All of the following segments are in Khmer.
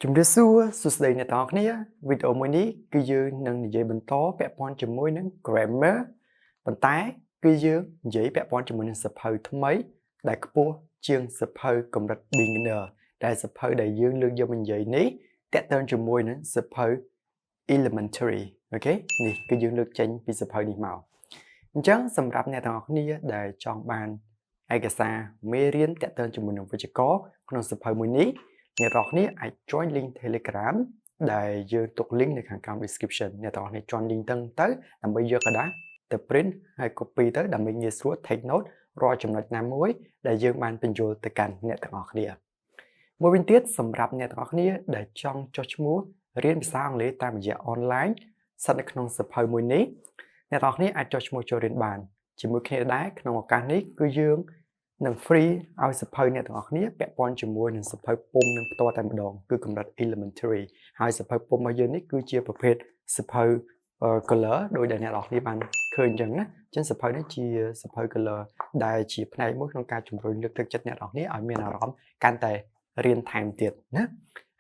ជំរាបសួរសួស្តីអ្នកទាំងអស់គ្នាវីដេអូមួយនេះគឺយើងនឹងនិយាយបន្តពាក់ព័ន្ធជាមួយនឹង grammar ប៉ុន្តែគឺយើងនិយាយពាក់ព័ន្ធជាមួយនឹងសៀវភៅថ្មីដែលខ្ពស់ជាងសៀវភៅកម្រិត beginner ដែលសៀវភៅដែលយើងលើកយកមកនិយាយនេះតាក់ទងជាមួយនឹងសៀវភៅ elementary អូខេនេះគឺយើងលើកចេញពីសៀវភៅនេះមកអញ្ចឹងសម្រាប់អ្នកទាំងអស់គ្នាដែលចង់បានឯកសារមេរៀនតាក់ទងជាមួយនឹងវិជ្ជាករក្នុងសៀវភៅមួយនេះអ្នកទាំងអស់គ្នាអាច join link Telegram ដែលយើងទុក link នៅខាងក្រោម description អ្នកទាំងអស់គ្នា join link ទៅដើម្បីយកกระดาษទៅ print ហើយ copy ទៅដើម្បីងាយស្រួល take note រាល់ចំណុចណាមួយដែលយើងបានបញ្ចូលទៅកាន់អ្នកទាំងអស់គ្នាមួយវិញទៀតសម្រាប់អ្នកទាំងអស់គ្នាដែលចង់ចុះឈ្មោះរៀនភាសាអង់គ្លេសតាមរយៈ online ស្ថិតនៅក្នុងសៀវភៅមួយនេះអ្នកទាំងអស់គ្នាអាចចុះឈ្មោះចូលរៀនបានជាមួយគ្នាដែរក្នុងឱកាសនេះគឺយើងនឹង free ឲ្យសៀវភៅអ្នកទាំងអស់គ្នាពាក់ព័ន្ធជាមួយនឹងសៀវភៅពុម្ពនឹងផ្ទាល់តែម្ដងគឺកម្រិត elementary ហើយសៀវភៅពុម្ពរបស់យើងនេះគឺជាប្រភេទសៀវភៅ color ដោយដែលអ្នកទាំងអស់គ្នាបានឃើញអញ្ចឹងណាអញ្ចឹងសៀវភៅនេះជាសៀវភៅ color ដែលជាផ្នែកមួយក្នុងការជំរុញលើកទឹកចិត្តអ្នកទាំងអស់គ្នាឲ្យមានអារម្មណ៍កាន់តែរៀនថែមទៀតណា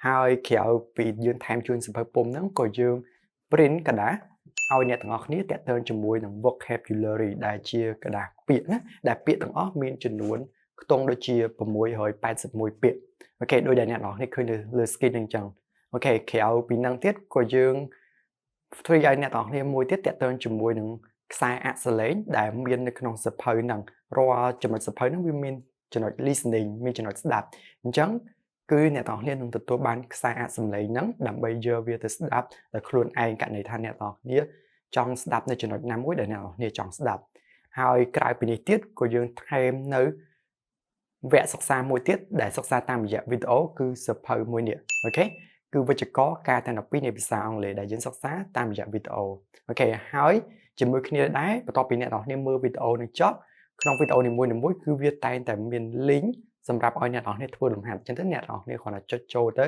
ហើយក្រៅពីយើងថែមជួយសៀវភៅពុម្ពហ្នឹងក៏យើង print กระดาษឲ្យអ្នកទាំងអស់គ្នាតាក់ទងជាមួយនឹង vocabulary ដែលជាกระดาษពាក្យណាដែលពាក្យទាំងអស់មានចំនួនខ្ទង់ដូចជា681ពាក្យអូខេដោយដែលអ្នកទាំងអស់គ្នាឃើញលើ screen ហ្នឹងអញ្ចឹងអូខេក្រៅពីហ្នឹងទៀតក៏យើងធ្វើឲ្យអ្នកទាំងអស់គ្នាមួយទៀតតាក់ទងជាមួយនឹងខ្សែអក្សរលេខដែលមាននៅក្នុងសៀវភៅហ្នឹងរាល់ចំណុចសៀវភៅហ្នឹងវាមានចំណុច listening មានចំណុចស្ដាប់អញ្ចឹងគឺអ្នកទាំងអស់គ្នានឹងទទួលបានខ្សែអក្សរលេខហ្នឹងដើម្បីយកវាទៅស្ដាប់ដោយខ្លួនឯងករណីថាអ្នកទាំងអស់គ្នាចង់ស្ដាប់នៅចំណុចណាមួយដែលអ្នកទាំងអស់គ្នាចង់ស្ដាប់ហើយក្រៅពីនេះទៀតក៏យើងថែមនៅវគ្គសិក្សាមួយទៀតដែលសិក្សាតាមរយៈវីដេអូគឺសៀវភៅមួយនេះអូខេគឺវិជ្ជាករការតែ12នៃភាសាអង់គ្លេសដែលយើងសិក្សាតាមរយៈវីដេអូអូខេហើយជាមួយគ្នាដែរបន្ទាប់ពីអ្នកទាំងអស់គ្នាមើលវីដេអូនេះចប់ក្នុងវីដេអូនីមួយៗគឺវាតែងតែមាន link សម្រាប់ឲ្យអ្នកទាំងអស់គ្នាធ្វើលំហាត់អញ្ចឹងទៅអ្នកទាំងអស់គ្នាគ្រាន់តែចុចចូលទៅ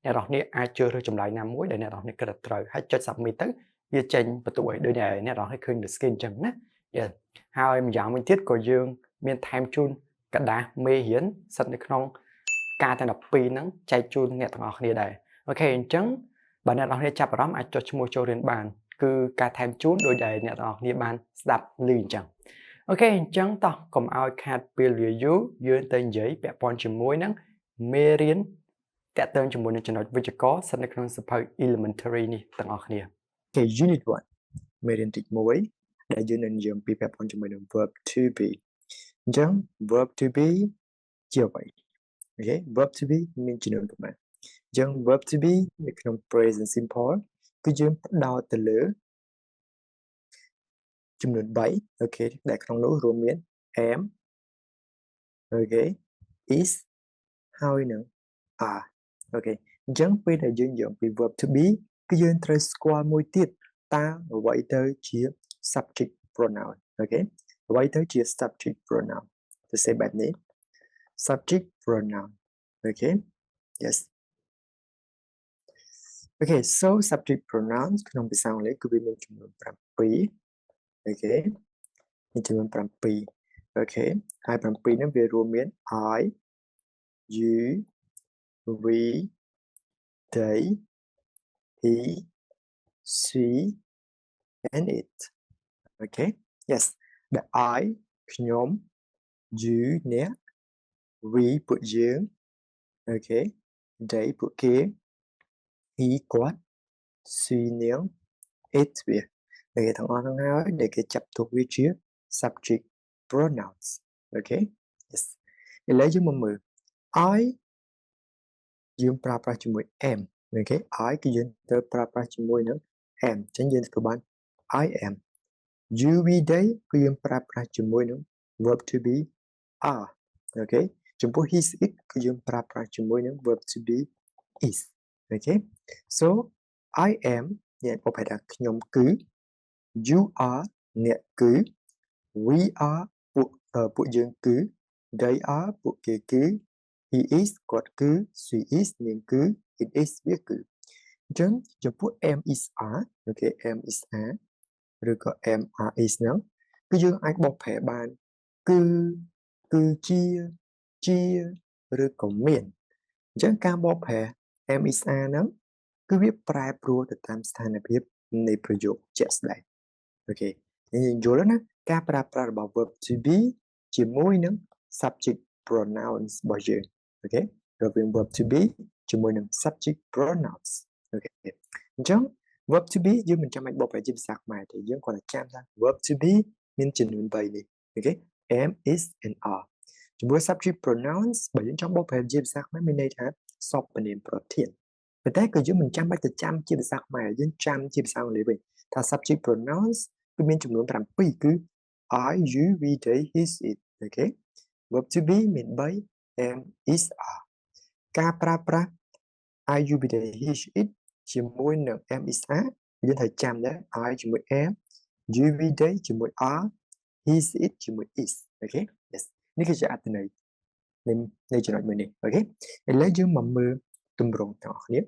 អ្នកទាំងអស់គ្នាអាចជ្រើសរើសចម្លើយណាមួយដែលអ្នកទាំងអស់គ្នាគិតថាត្រូវហើយចុច submit ទៅវាចេញបន្ទុកឲ្យដូចអ្នកទាំងអស់គ្នាឃើញលើ screen អញ្ចឹងណាហើយម្យ៉ាងវិញទៀតក៏យើងមានថែមជូនកระดาษមេរៀនស្ថិតនៅក្នុងការតែ12ហ្នឹងចែកជូនអ្នកទាំងអស់គ្នាដែរអូខេអញ្ចឹងបើអ្នកទាំងអស់គ្នាចាប់អារម្មណ៍អាចចុះឈ្មោះចូលរៀនបានគឺការថែមជូនដោយដែលអ្នកទាំងអស់គ្នាបានស្ដាប់ឮអញ្ចឹងអូខេអញ្ចឹងតោះកុំឲ្យខាតពេលវាយូរយើងទៅនិយាយពាក់ព័ន្ធជាមួយនឹងមេរៀនតាក់ទងជាមួយនឹងចំណុចវិជ្ជាករស្ថិតនៅក្នុងសៀវភៅ elementary នេះទាំងអស់គ្នាអូខេ unit 1មេរៀនទី1ដែលយើងនឹងនិយាយអំពីពាក់ព័ន្ធជាមួយនឹង verb to be អញ្ចឹង verb to be ជាអ្វីអូខេ verb to be មានចំនួនប៉ុន្មានអញ្ចឹង verb to be នៅក្នុង present simple គឺយើងផ្ដោតទៅលើចំនួន3អូខេដែលក្នុងនោះរួមមាន am អូខេ is ហើយនឹង are អូខេអញ្ចឹងពេលដែលយើងនិយាយអំពី verb to be គឺយើងត្រូវស្គាល់មួយទៀតតើអ្វីទៅជា subject pronoun អូខេអ្វីទៅជា subject pronoun ទៅសេបែបនេះ subject pronoun okay yes okay so subject pronouns ក្នុងភាសាអង់គ្លេសគឺវាមានចំនួន7 okay មានចំនួន7 okay ហើយ7ហ្នឹងវារួមមាន I you we they he she and it okay yes the I ខ្ញុំ you អ្នក we ពួកយើង okay they ពួកគេ he គាត់ she នាង it វាដែលទាំងអស់ហ្នឹងហើយដែលគេចាប់ទុកវាជា subject pronouns okay yes ឥឡូវយើងមកមើល I យើងប្រើប្រាស់ជាមួយ am okay I គឺយើងត្រូវប្រើប្រាស់ជាមួយនឹង am អញ្ចឹងយើងធ្វើបាន I am you we they គឺយើងប្រើប្រាស់ជាមួយនឹង verb to be are okay ចំពោះ his it គឺយើងប្រើប្រាស់ជាមួយនឹង verb to be is okay so I am អ្នកប្រភេទថាខ្ញុំគឺ you are អ្នកគឺ we are ពួកយើងគឺ they are ពួកគេគឺ he is គាត់គឺ she is នាងគឺ it is វាគឺអញ្ចឹងចំពោះ am is are អូខេ am is are ឬក៏ am are is ហ្នឹងគឺយើងអាចបកប្រែបានគឺជាឬក៏មានអញ្ចឹងការបកប្រែ em is a ហ្នឹងគឺវាប្រែប្រួលទៅតាមស្ថានភាពនៃប្រយោគជាក់ស្ដែងអូខេយើងយល់ណាការប្រើប្រាស់របស់ verb to be ជាមួយនឹង subject pronouns របស់យើងអូខេរវាង verb to be ជាមួយនឹង subject pronouns អូខេអញ្ចឹង verb to be យើងមិនចាំបាច់បកប្រែជាភាសាខ្មែរទេយើងគ្រាន់តែចាំថា verb to be មានចំនួន3នេះអូខេ am is and are ជាមួយ subject pronouns បើយើងចង់បកប្រែជាភាសាខ្មែរមានន័យថាសពនាមប្រធានប៉ុន្តែក៏យើងមិនចាំបាច់ទៅចាំជាភាសាខ្មែរយើងចាំជាភាសាអង់គ្លេសវិញថា subject pronouns គឺមានចំនួន7គឺ I you we they his it អូខេ verb to be មាន3 am is are ការប្រើប្រាស់ I you we they his it ជាមួយនឹង am is are យើងត្រូវចាំដែរ I ជាមួយ am you we they ជាមួយ are his it ជាមួយ is អូខេ yes នេះគឺជាអត្ថន័យនៃចំណុចមួយនេះអូខេឥឡូវយើងមកមើលទម្រង់ទាំងអស់គ្នា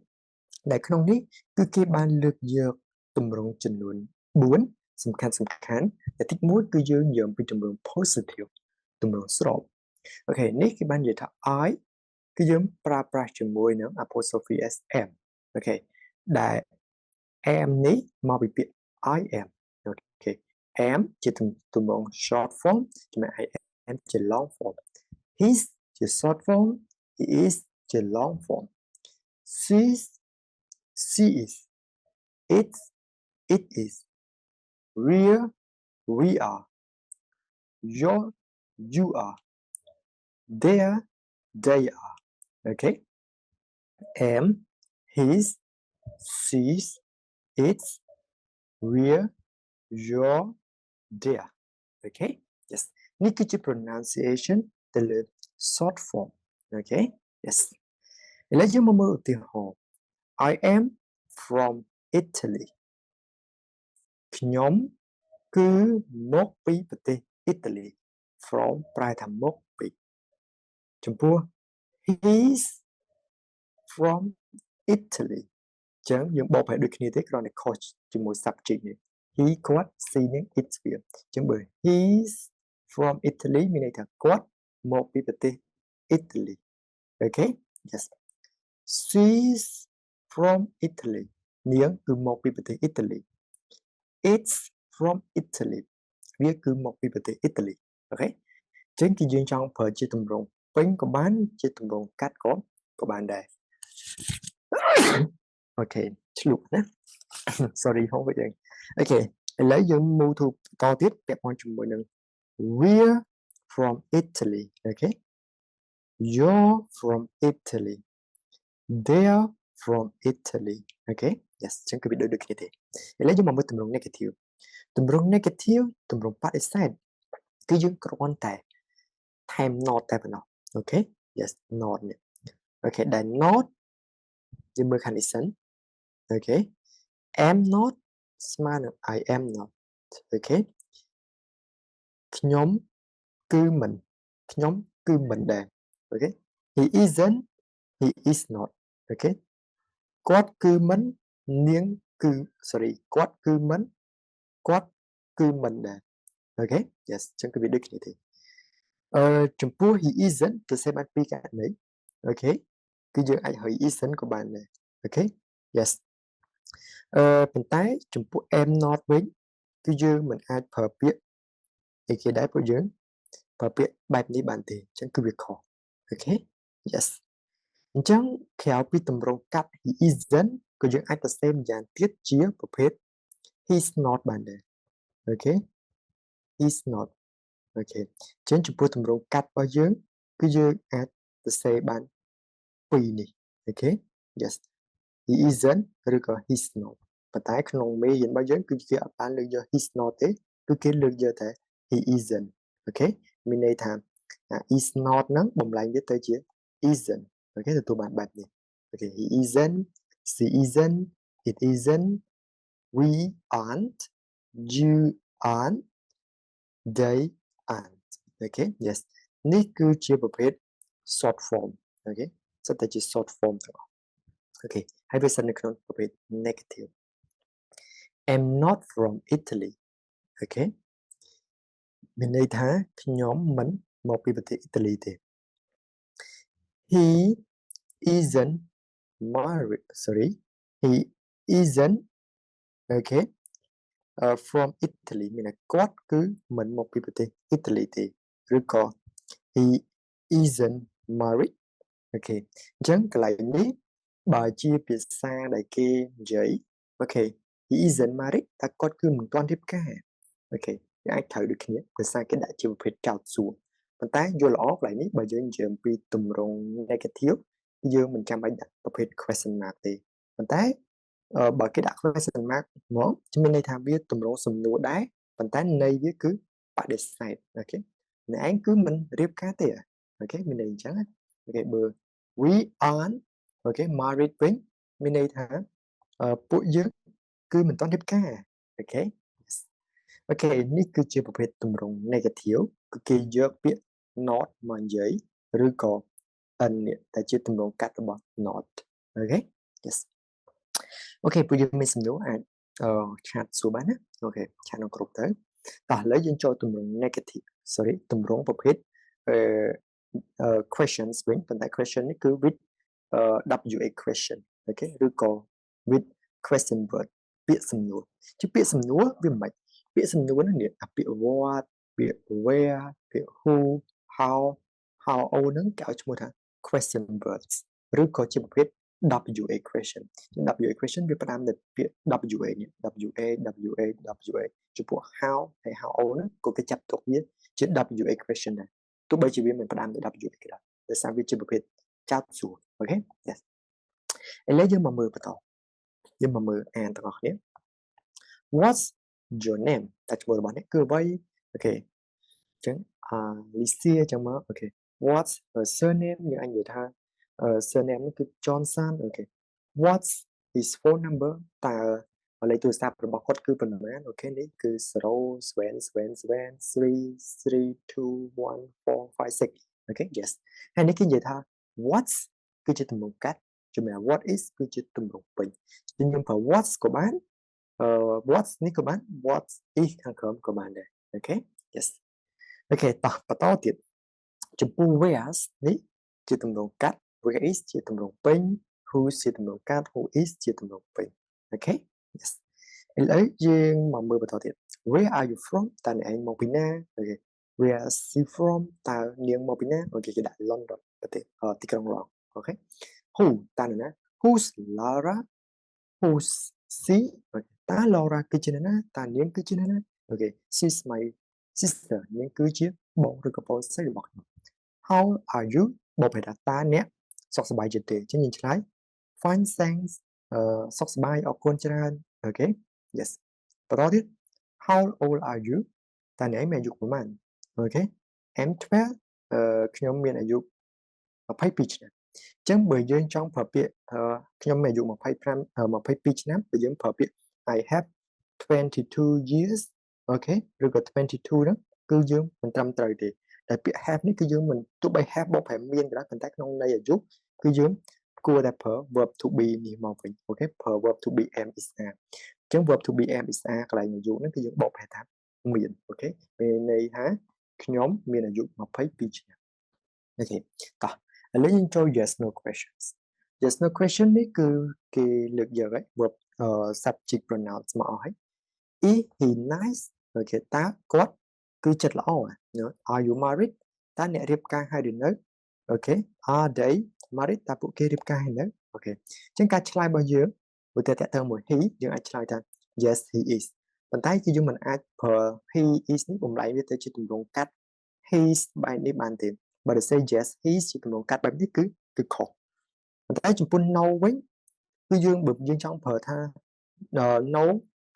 ដែលក្នុងនេះគឺគេបានលើកយកទម្រង់ចំនួន4សំខាន់តែទី1គឺយើងនិយាយពីទម្រង់ positive ទម្រង់ស្របអូខេនេះគេបាននិយាយថា I គឺយើងប្រើប្រាស់ជាមួយនឹង apostrophe s m អូខេដែល am នេះមកពីពាក្យ I am អូខេ am ជាទម្រង់ short form ចំណែក I am ជា long form his ជា short form he is ជា long form she is it is we are you are they are okay am his she's its we're your their okay yes នេះគឺជា pronunciation ទៅលើ short form okay yes ឥឡូវយើងមកមើលឧទាហរណ៍ I am from Italy ខ្ញុំគឺមកពីប្រទេសអ៊ីតាលី from ប្រែថាមកពីចំពោះ he's from Italy ចឹងយើងបកប្រែដូចគ្នាទេគ្រាន់តែខុសជាមួយ subject នេះ he គាត់ she នឹង it វាចឹងបើ he's from Italy មានន័យថាគាត់មកពីប្រទេសអ៊ីតាលី okay yes she's from Italy នាងគឺមកពីប្រទេសអ៊ីតាលី it's from Italy វាគឺមកពីប្រទេសអ៊ីតាលីអូខេចឹងគឺយើងចង់ប្រើជាទម្រង់ពេញក៏បានជាទម្រង់កាត់ក៏បានដែរអូខេឆ្លុះណា sorry ហូបវិញអូខេឥឡូវយើង move to តទៀតពាក់ព័ន្ធជាមួយនឹង we're from Italy okay you're from Italy they're from Italy okay yes ចឹងគឺវាដូចគ្នាទេឥឡូវយើងមកមើលទម្រង់ negative ទម្រង់ negative ទម្រង់បដិសេធគឺយើងគ្រាន់តែថែម not តែប៉ុណ្ណោះអូខេ yes not នេះអូខេដែល not យើងមើលខាងនេះសិនអូខេ am not ស្មើនឹង I am not អូខេខ្ញុំគឺមិនដែរអូខេ he isn't he is not អូខេគាត់គឺមិននាងគឺ sorry គាត់គឺមិនដែរអូខេ yes ចឹងគឺវាដូចគ្នាទេចំពោះ he isn't ទៅសេបានពីរករណីអូខេគឺយើងអាចហៅ he isn't ក៏បានដែរអូខេ yes ប៉ុន្តែចំពោះ am not វិញគឺយើងមិនអាចប្រើពាក្យអីគេដែរព្រោះយើងប្រើពាក្យបែបនេះបានទេអញ្ចឹងគឺវាខុសអូខេ yes អញ្ចឹងក្រៅពីទម្រង់កាត់ he isn't ក៏យើងអាចសរសេរម្យ៉ាងទៀតជាប្រភេទ he's not បានដែរអូខេ he's not អូខេអញ្ចឹងចំពោះទម្រង់កាត់របស់យើងគឺយើងអាចសរសេរបានពីរនេះអូខេ yes he isn't ឬក៏ he's not ប៉ុន្តែក្នុងមេរៀនរបស់យើងគឺគេអត់បានលើកយក he's not ទេគឺគេលើកយកតែ he isn't អូខេមានន័យថា is not ហ្នឹងបំលែងវាទៅជា isn't អូខេទទួលបានបែបនេះអូខេ he isn't she isn't it isn't we aren't you aren't they aren't អូខេ yes នេះគឺជាប្រភេទ short form អូខេសិតតែជា short form ទាំងអស់អូខេហើយវាសិននៅក្នុងប្រភេទ negative I'm not from Italy អូខេមានន័យថាខ្ញុំមិនមកពីប្រទេសអ៊ីតាលីទេ he isn't married. Sorry, he isn't. Okay. From Italy មានន័យគាត់គឺមិនមកពីប្រទេស Italy ទេឬក៏ he isn't married. Okay អញ្ចឹងកន្លែងនេះបើជាភាសាដែលគេនិយាយ Okay he isn't married តែគាត់គឺមិនទាន់រៀបការ Okay យើងអាចត្រូវដូចគ្នាភាសាគេដាក់ជាប្រភេទចោទសួរប៉ុន្តែយល់ល្អកន្លែងនេះបើយើងនិយាយអំពីទម្រង់ negative យើងមិនចាំបាច់ដាក់ប្រភេទ question mark ទេប៉ុន្តែបើគេដាក់ question mark មកជំនឿន័យថាវាទម្រង់សំណួរដែរប៉ុន្តែន័យវាគឺបដិសេធ Okay អ្នកឯងគឺមិនរៀបការទេ Okay មានន័យអញ្ចឹង Okay បើ we aren't Okay married វិញមានន័យថាពួកយើងគឺមិនទាន់រៀបការ Okay Okay នេះគឺជាប្រភេទទម្រង់ negative គឺគេយកពាក្យ not មកនិយាយឬក៏ n នេះតែជាទម្រង់កាត់របស់ not Okay yes Okay ពួកយើងមានសំណួរអាចឆាតសួរបានណា Okay ឆាតក្នុងក្រុមទៅតោះឥឡូវយើងចូលទម្រង់ negative sorry ទម្រង់ប្រភេទquestions វិញប៉ុន្តែ question នេះគឺ with WA question Okay ឬក៏ with question word ពាក្យសំណួរជាពាក្យសំណួរវាមិនពាក្យសំណួរនេះពាក្យ what ពាក្យ where ពាក្យ who how on ហ្នឹងគេឲ្យឈ្មោះថា question words ឬក៏ជាប្រភេទ WA question WA question វាផ្ដើមដោយពាក្យ WA នេះ WA ចំពោះ how ហើយ how on ហ្នឹងក៏គេចាត់ទុកវាជា WA question ដែរទោះបីជាវាមិនផ្ដើមដោយ WA ក៏ដោយដោយសារវាជាប្រភេទចោទសួរ Okay yes ឥឡូវយើងមកមើលបន្តយើងមកមើលអានទាំងអស់គ្នា What's your name តែឈ្មោះរបស់អ្នកគឺអ្វី Okay អញ្ចឹងAlicia ចឹងមក Okay What's her surname យើងអាចនិយាយថាsurname នេះគឺ Johnson Okay What's his phone number តើលេខទូរស័ព្ទរបស់គាត់គឺប៉ុន្មាន Okay នេះគឺ07773321456 Okay yes ហើយនេះគេនិយាយថា What's គឺជាទម្រង់កាត់ចំណែក what is គឺជាទម្រង់ពេញយើងប្រើ what's ក៏បានwhat's នេះក៏បាន what is ខាងក្រោមក៏បានដែរ Okay yes Okay តោះបន្តទៀតចំពោះ where's នេះជាទម្រង់កាត់ where is ជាទម្រង់ពេញ who ជាទម្រង់កាត់ who is ជាទម្រង់ពេញ Okay yes ឥឡូវយើងមកមើលបន្តទៀត Where are you from តើអ្នកឯងមកពីណា Okay Where is she from តើនាងមកពីណា Okay គេដាក់ London ប្រទេសទីក្រុង London Okay Who តើនរណា Who's Laura Who's she តើ Laura គឺជានរណាតើនាងគឺជានរណា Okay she's my sister នាងគឺជាបងឬក៏ប្អូនស្រីរបស់ខ្ញុំ How are you បងប្រែថាតើអ្នកសុខសប្បាយទេអញ្ចឹងយើងឆ្លើយ Fine thanks សុខសប្បាយអរគុណច្រើន Okay yes បន្តទៀត How old are you តើអ្នកមានអាយុប្រហែល Okay I'm 12ខ្ញុំមានអាយុ22ឆ្នាំអញ្ចឹងបើយើងចង់ប្រើពាក្យខ្ញុំមានអាយុ22ឆ្នាំបើយើងប្រើពាក្យ I have 22 years Okay ឬក៏22ហ្នឹងគឺយើងមិនត្រឹមត្រូវទេតែពាក្យ have នេះគឺយើងមិនទោះបី have បូកប្រែមានក៏ដោយប៉ុន្តែក្នុងន័យអាយុគឺយើងគួរតែប្រើ verb to be នេះមកវិញ Okay ប្រើ verb to be am is are អញ្ចឹង verb to be am is are កន្លែងអាយុហ្នឹងគឺយើងបូកប្រែថាមាន Okay មានន័យថាខ្ញុំមានអាយុ22ឆ្នាំ Okay តោះឥឡូវយើងចូល yes no questions yes no question នេះគឺគេលើកយក verb subject pronouns មកអស់ហើយ is he nice Okay តើគាត់គឺចិត្តល្អ Are you married តើអ្នករៀបការហើយឬនៅ Okay are they married តើពួកគេរៀបការហើយនៅ Okay អញ្ចឹងការឆ្លើយរបស់យើងបើតែតទៅមួយ he យើងអាចឆ្លើយថា yes he is ប៉ុន្តែគឺយើងមិនអាចប្រើ he is នេះបំលែងវាទៅជាទម្រង់កាត់ he's បែបនេះបានទេបើទៅ say yes he's ជាទម្រង់កាត់បែបនេះគឺខុសប៉ុន្តែចំពោះ no វិញគឺយើងបើយើងចង់ប្រើថា no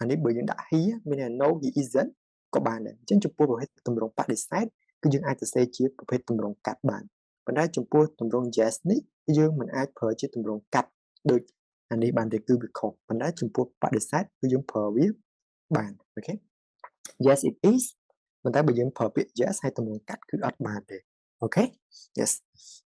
អានេះបើយើងដាក់ he មានន័យ no he isn't ក៏បានដែរអញ្ចឹងចំពោះប្រភេទទម្រង់បដិសេធគឺយើងអាចទៅសេជាប្រភេទទម្រង់កាត់បានប៉ុន្តែចំពោះទម្រង់ yes នេះគឺយើងមិនអាចប្រើជាទម្រង់កាត់ដូចអានេះបានទេគឺវាខុសប៉ុន្តែចំពោះបដិសេធគឺយើងប្រើវាបាន Okay yes it is ប៉ុន្តែបើយើងប្រើពាក្យ yes ហើយទម្រង់កាត់គឺអត់បានទេ Okay yes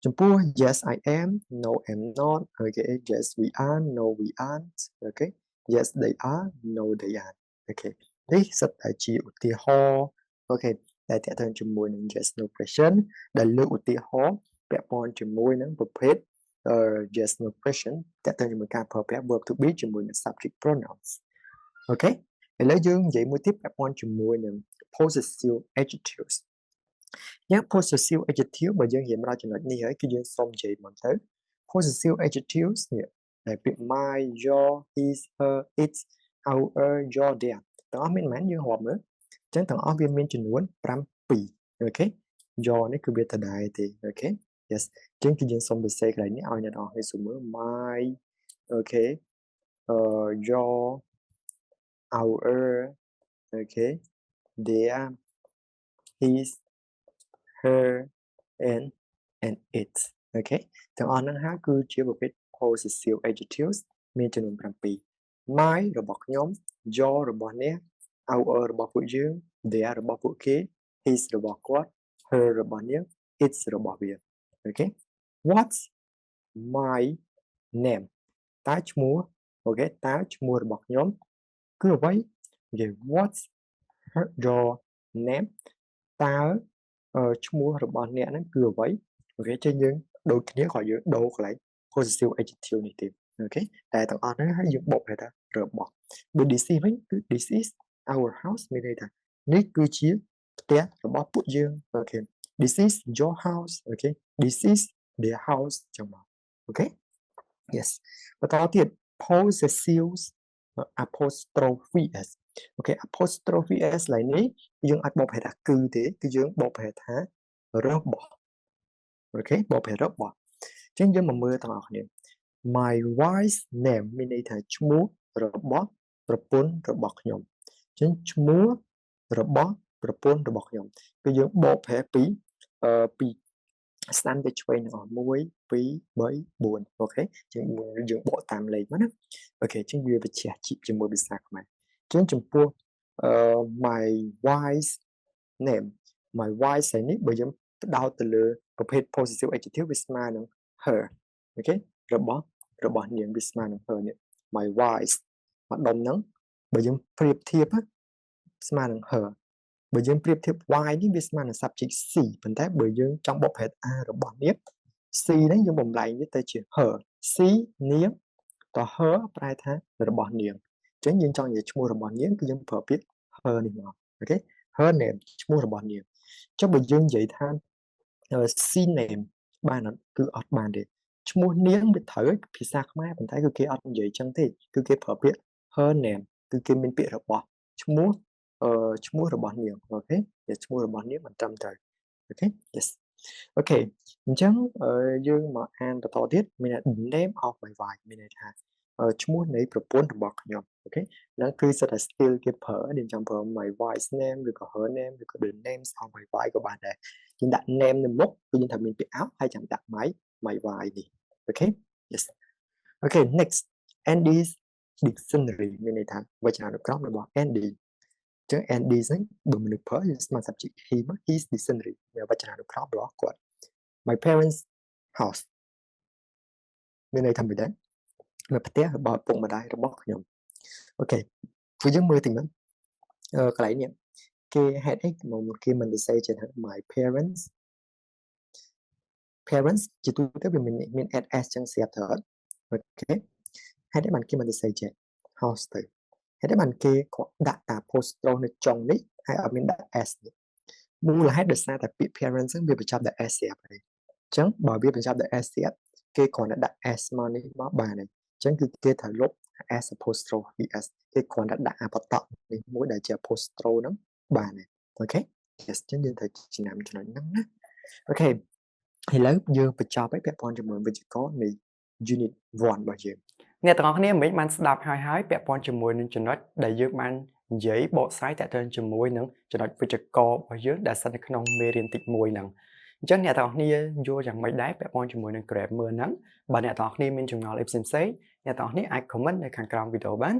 ចំពោះ yes I am no I'm not Okay yes we are no we aren't Okay yes they are no they aren't Okay នេះសិតតែជាឧទាហរណ៍ Okay ដែលតើតើជាមួយនឹង yes no question ដែលលើកឧទាហរណ៍ពាក់ព័ន្ធជាមួយនឹងប្រភេទ yes no question តើតើជាមួយការប្រើប្រាស់ verb to be ជាមួយនឹង subject pronouns អូខេឥឡូវយើងនិយាយមួយទៀតពាក់ព័ន្ធជាមួយនឹង possessive adjectives យ៉ាង possessive adjective បើយើងរៀនមកដល់ចំណុចនេះហើយគឺយើងសូមនិយាយមកទៅ possessive adjectives នេះដែលពាក្យ my your his her its our your their ទាំងអស់មានប៉ុន្មានយើងរាប់មើលអញ្ចឹងទាំងអស់វាមានចំនួន7អូខេ your នេះគឺវាដដែលទេអូខេ yes អញ្ចឹងគឺយើងសូមសរសេរកន្លែងនេះឲ្យអ្នកនរគ្នាស៊ូមើល my អូខេyour our អូខេ their his her and it អូខេទាំងអស់ហ្នឹងហើយគឺជាប្រភេទ possessive adjectives មានចំនួន7 my របស់ខ្ញុំ your របស់អ្នក our របស់ពួកយើង their របស់ពួកគេ his របស់គាត់ her របស់នាង its របស់វាអូខេ what's my name តើឈ្មោះអូខេតើឈ្មោះរបស់ខ្ញុំគឺអ្វីនិយាយ what's your name តើឈ្មោះរបស់អ្នកហ្នឹងគឺអ្វីអូខេចឹងយើងដូចគ្នាក៏យើងដូរកន្លែង possessive adjective នេះទៀតអូខេតែទាំងអស់ហ្នឹងហើយយើងបូកប្រែថារបស់បើ this is វិញគឺ this is our house មានន័យថានេះគឺជាផ្ទះរបស់ពួកយើងអូខេ this is your house អូខេ this is their house ចឹងមកអូខេ yes បន្តទៀត possessive apostrophe s អូខេ apostrophe s ឡើយនេះយើងអាចបកប្រែថាគឺទេគឺយើងបកប្រែថារបស់អូខេបកប្រែរបស់អញ្ចឹងយើងមកមើលទាំងអស់គ្នា my wife's name មានន័យថាឈ្មោះរបស់ប្រពន្ធរបស់ខ្ញុំអញ្ចឹងឈ្មោះរបស់ប្រពន្ធរបស់ខ្ញុំគឺយើងបកប្រែពីស្ដាំទៅឆ្វេងទាំងអស់1 2 3 4អូខេអញ្ចឹងយើងបកតាមលេខមកណាអូខេអញ្ចឹងវាបញ្ជាក់ជាមួយភាសាខ្មែរអញ្ចឹងចំពោះmy wife's name my wife ឯនេះបើយើងផ្ដោតទៅលើប្រភេទ possessive adjective វាស្មើនឹង her អូខេរបស់នាងវាស្មើនឹង her នេះ my wife មកដុំហ្នឹងបើយើងប្រៀបធៀបស្មើនឹង her បើយើងប្រៀបធៀប y នេះវាស្មើនឹង subject c ប៉ុន្តែបើយើងចង់បកប្រែ a របស់នាង c ហ្នឹងយើងបំលែងវាទៅជា her c នាងត her ប្រែថារបស់នាងអញ្ចឹងយើងចង់និយាយឈ្មោះរបស់នាងគឺយើងប្រើពាក្យ her នេះមកអូខេ her name ឈ្មោះរបស់នាងចុះបើយើងនិយាយថា c name បានអត់គឺអត់បានទេឈ្មោះនាងវាត្រូវភាសាខ្មែរប៉ុន្តែគឺគេអត់និយាយចឹងទេគឺគេប្រើពាក្យ her name គឺគេមានពាក្យរបស់ឈ្មោះរបស់នាងអូខេជាឈ្មោះរបស់នាងមិនត្រឹមត្រូវអូខេ yes អូខេអញ្ចឹងយើងមកអានបន្តទៀតមាន the name of my wife មានន័យថាឈ្មោះនៃប្រពន្ធរបស់ខ្ញុំអូខេហ្នឹងគឺសិតតែ skill គេប្រើយើងចង់ប្រើ my wife's name ឬក៏ her name ឬក៏ the names of my wife ក៏បានដែរយើងដាក់ name នៅមុខគឺយើងថាមានពាក្យ out ហើយចាំដាក់ my wife នេះអូខេ yes អូខេ next Andy's dictionary មានន័យថាវចនានុក្រមរបស់ Andy ចឹង Andy ហ្នឹងបើមនុស្សប្រើយើងស្មើ subject he មក his dictionary មានវចនានុក្រមរបស់គាត់ my parents house មានន័យថាមិនដែរនៅផ្ទះរបស់ឪពុកម្ដាយរបស់ខ្ញុំអូខេព្រោះយើងមើលទីហ្នឹងកន្លែងនេះគេហេតុអីមកគេមិនទៅសេជាថា my parents ជាទូទៅវាមាន s ចឹងស្រាប់ត្រូវអូខេហេតុអីបានគេមិនទៅសេជា house ទៅហេតុអីបានគេគាត់ដាក់តា apostrophe នៅចុងនេះហើយអត់មានដាក់ s នេះមូលហេតុដោយសារតែពាក្យ parents ហ្នឹងវាបញ្ចប់ដោយ s ស្រាប់ហើយអញ្ចឹងបើវាបញ្ចប់ដោយ s ស្រាប់គេគ្រាន់តែដាក់ s មកនេះមកបានហើយអញ្ចឹងគឺគេត្រូវលុប s apostrophe vs គេគ្រាន់តែដាក់បតនេះមួយដែលជា apostrophe ហ្នឹងបានហើយអូខេ yes អញ្ចឹងយើងត្រូវចំណាំចំណុចហ្នឹងណាអូខេឥឡូវយើងបញ្ចប់ហើយពាក់ព័ន្ធជាមួយវិជ្ជាករនៃ unit 1របស់យើងអ្នកទាំងអស់គ្នាមិនបានស្ដាប់ហើយពាក់ព័ន្ធជាមួយនឹងចំណុចដែលយើងបាននិយាយបកស្រាយតទៅជាមួយនឹងចំណុចវិជ្ជាកររបស់យើងដែលស្ថិតនៅក្នុងមេរៀនទី1ហ្នឹងអញ្ចឹងអ្នកទាំងអស់គ្នាយល់យ៉ាងម៉េចដែរពាក់ព័ន្ធជាមួយនឹង grammar ហ្នឹងបើអ្នកទាំងអស់គ្នាមានចម្ងល់អីផ្សេងៗអ្នកទាំងអស់គ្នាអាច comment នៅខាងក្រោមវីដេអូបាន